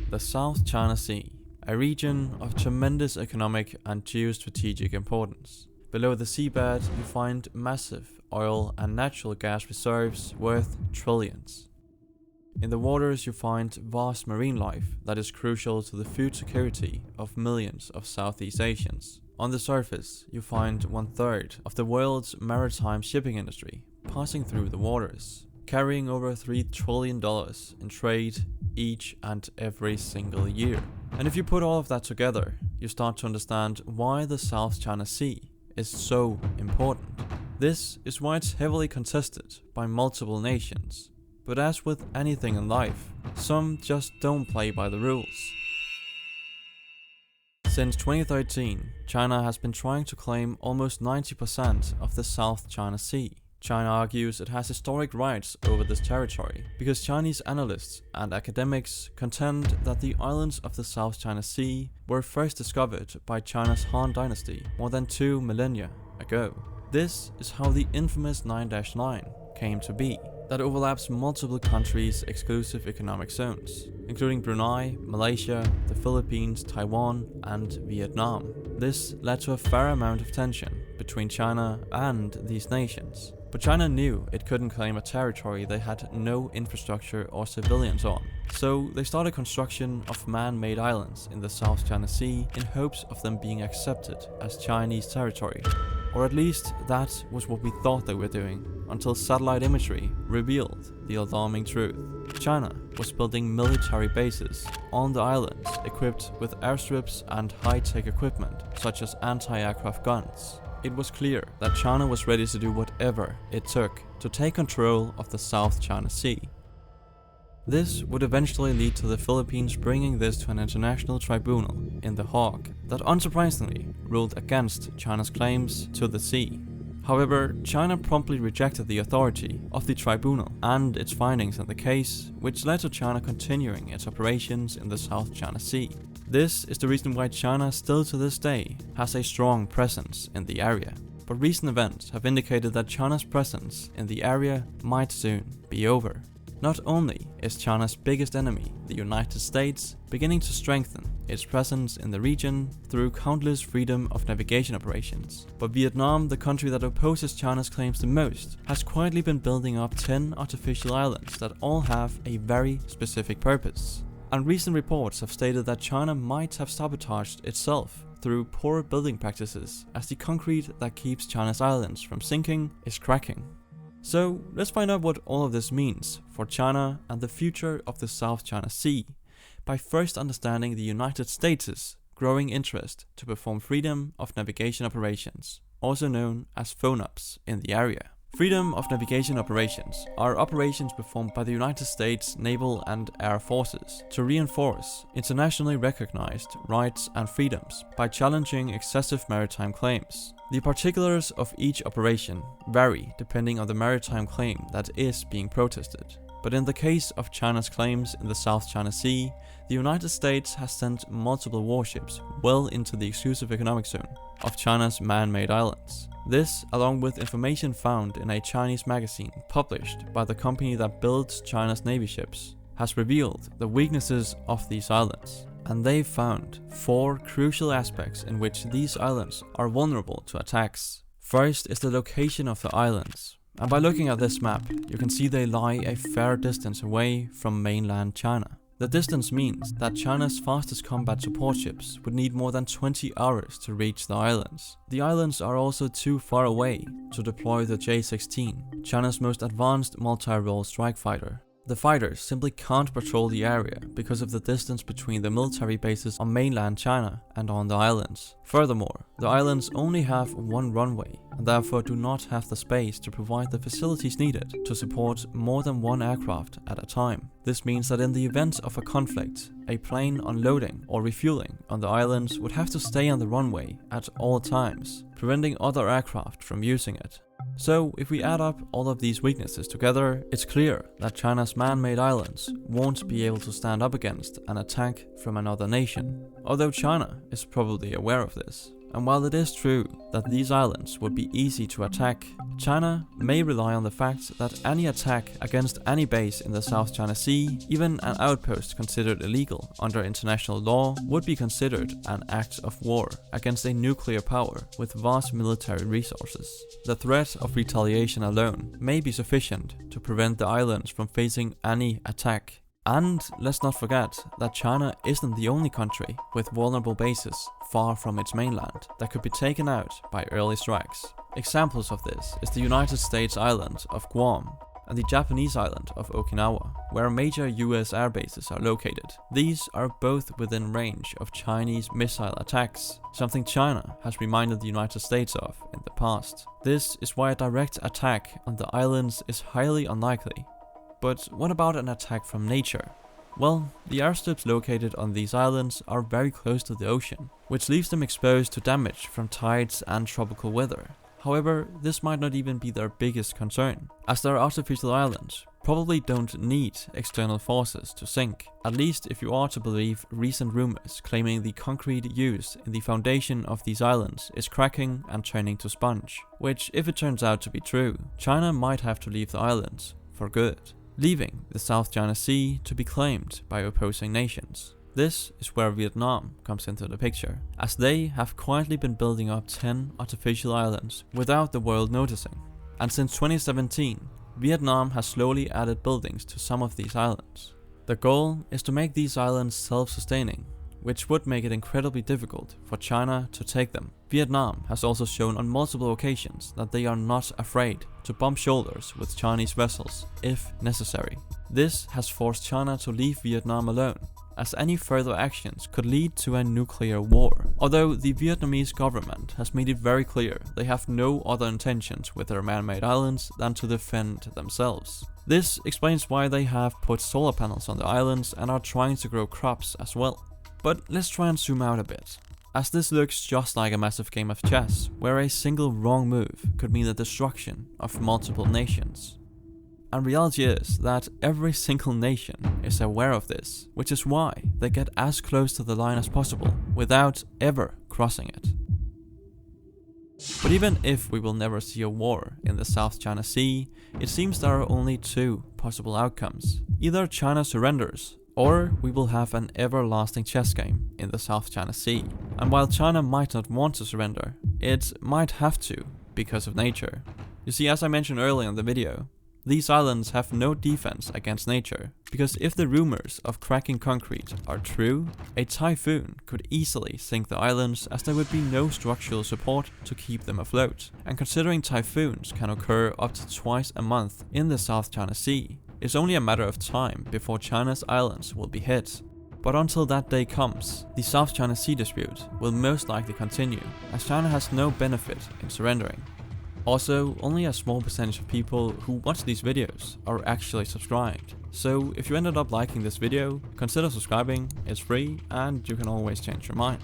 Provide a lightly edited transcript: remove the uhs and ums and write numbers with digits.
The South China Sea, a region of tremendous economic and geostrategic importance. Below the seabed, you find massive oil and natural gas reserves worth trillions. In the waters, you find vast marine life that is crucial to the food security of millions of Southeast Asians. On the surface, you find 1/3 of the world's maritime shipping industry passing through the waters, carrying over $3 trillion in trade each and every single year. And if you put all of that together, you start to understand why the South China Sea is so important. This is why it's heavily contested by multiple nations. But as with anything in life, some just don't play by the rules. Since 2013, China has been trying to claim almost 90% of the South China Sea. China argues it has historic rights over this territory because Chinese analysts and academics contend that the islands of the South China Sea were first discovered by China's Han Dynasty more than 2 millennia ago. This is how the infamous 9-9 came to be, that overlaps multiple countries' exclusive economic zones, including Brunei, Malaysia, the Philippines, Taiwan, and Vietnam. This led to a fair amount of tension between China and these nations. But China knew it couldn't claim a territory they had no infrastructure or civilians on, so they started construction of man-made islands in the South China Sea in hopes of them being accepted as Chinese territory. Or at least that was what we thought they were doing, until satellite imagery revealed the alarming truth. China was building military bases on the islands equipped with airstrips and high-tech equipment such as anti-aircraft guns. It was clear that China was ready to do whatever it took to take control of the South China Sea. This would eventually lead to the Philippines bringing this to an international tribunal in The Hague that unsurprisingly ruled against China's claims to the sea. However, China promptly rejected the authority of the tribunal and its findings in the case, which led to China continuing its operations in the South China Sea. This is the reason why China still to this day has a strong presence in the area. But recent events have indicated that China's presence in the area might soon be over. Not only is China's biggest enemy, the United States, beginning to strengthen its presence in the region through countless freedom of navigation operations, but Vietnam, the country that opposes China's claims the most, has quietly been building up 10 artificial islands that all have a very specific purpose. And recent reports have stated that China might have sabotaged itself through poor building practices, as the concrete that keeps China's islands from sinking is cracking. So let's find out what all of this means for China and the future of the South China Sea by first understanding the United States' growing interest to perform freedom of navigation operations, also known as FONOPs, in the area. Freedom of navigation operations are operations performed by the United States Naval and Air Forces to reinforce internationally recognized rights and freedoms by challenging excessive maritime claims. The particulars of each operation vary depending on the maritime claim that is being protested. But in the case of China's claims in the South China Sea, the United States has sent multiple warships well into the exclusive economic zone of China's man-made islands. This, along with information found in a Chinese magazine published by the company that builds China's Navy ships, has revealed the weaknesses of these islands. And they've found 4 crucial aspects in which these islands are vulnerable to attacks. First is the location of the islands. And by looking at this map, you can see they lie a fair distance away from mainland China. The distance means that China's fastest combat support ships would need more than 20 hours to reach the islands. The islands are also too far away to deploy the J-16, China's most advanced multi-role strike fighter. The fighters simply can't patrol the area because of the distance between the military bases on mainland China and on the islands. Furthermore, the islands only have 1 runway and therefore do not have the space to provide the facilities needed to support more than 1 aircraft at a time. This means that in the event of a conflict, a plane unloading or refueling on the islands would have to stay on the runway at all times, preventing other aircraft from using it. So, if we add up all of these weaknesses together, it's clear that China's man-made islands won't be able to stand up against an attack from another nation, although China is probably aware of this. And while it is true that these islands would be easy to attack, China may rely on the fact that any attack against any base in the South China Sea, even an outpost considered illegal under international law, would be considered an act of war against a nuclear power with vast military resources. The threat of retaliation alone may be sufficient to prevent the islands from facing any attack. And let's not forget that China isn't the only country with vulnerable bases far from its mainland that could be taken out by early strikes. Examples of this is the United States island of Guam and the Japanese island of Okinawa, where major US air bases are located. These are both within range of Chinese missile attacks, something China has reminded the United States of in the past. This is why a direct attack on the islands is highly unlikely. But what about an attack from nature? Well, the airstrips located on these islands are very close to the ocean, which leaves them exposed to damage from tides and tropical weather. However, this might not even be their biggest concern, as their artificial islands probably don't need external forces to sink, at least if you are to believe recent rumors claiming the concrete used in the foundation of these islands is cracking and turning to sponge, which, if it turns out to be true, China might have to leave the islands for good, leaving the South China Sea to be claimed by opposing nations. This is where Vietnam comes into the picture, as they have quietly been building up 10 artificial islands without the world noticing. And since 2017, Vietnam has slowly added buildings to some of these islands. The goal is to make these islands self-sustaining, which would make it incredibly difficult for China to take them. Vietnam has also shown on multiple occasions that they are not afraid to bump shoulders with Chinese vessels if necessary. This has forced China to leave Vietnam alone, as any further actions could lead to a nuclear war. Although the Vietnamese government has made it very clear they have no other intentions with their man-made islands than to defend themselves. This explains why they have put solar panels on the islands and are trying to grow crops as well. But let's try and zoom out a bit, as this looks just like a massive game of chess, where a single wrong move could mean the destruction of multiple nations. And reality is that every single nation is aware of this, which is why they get as close to the line as possible without ever crossing it. But even if we will never see a war in the South China Sea, it seems there are only two possible outcomes. Either China surrenders, or we will have an everlasting chess game in the South China Sea. And while China might not want to surrender, it might have to because of nature. You see, as I mentioned earlier in the video, these islands have no defense against nature, because if the rumors of cracking concrete are true, a typhoon could easily sink the islands, as there would be no structural support to keep them afloat. And considering typhoons can occur up to twice a month in the South China Sea, it's only a matter of time before China's islands will be hit. But until that day comes, the South China Sea dispute will most likely continue, as China has no benefit in surrendering. Also, only a small percentage of people who watch these videos are actually subscribed. So if you ended up liking this video, consider subscribing, it's free and you can always change your mind.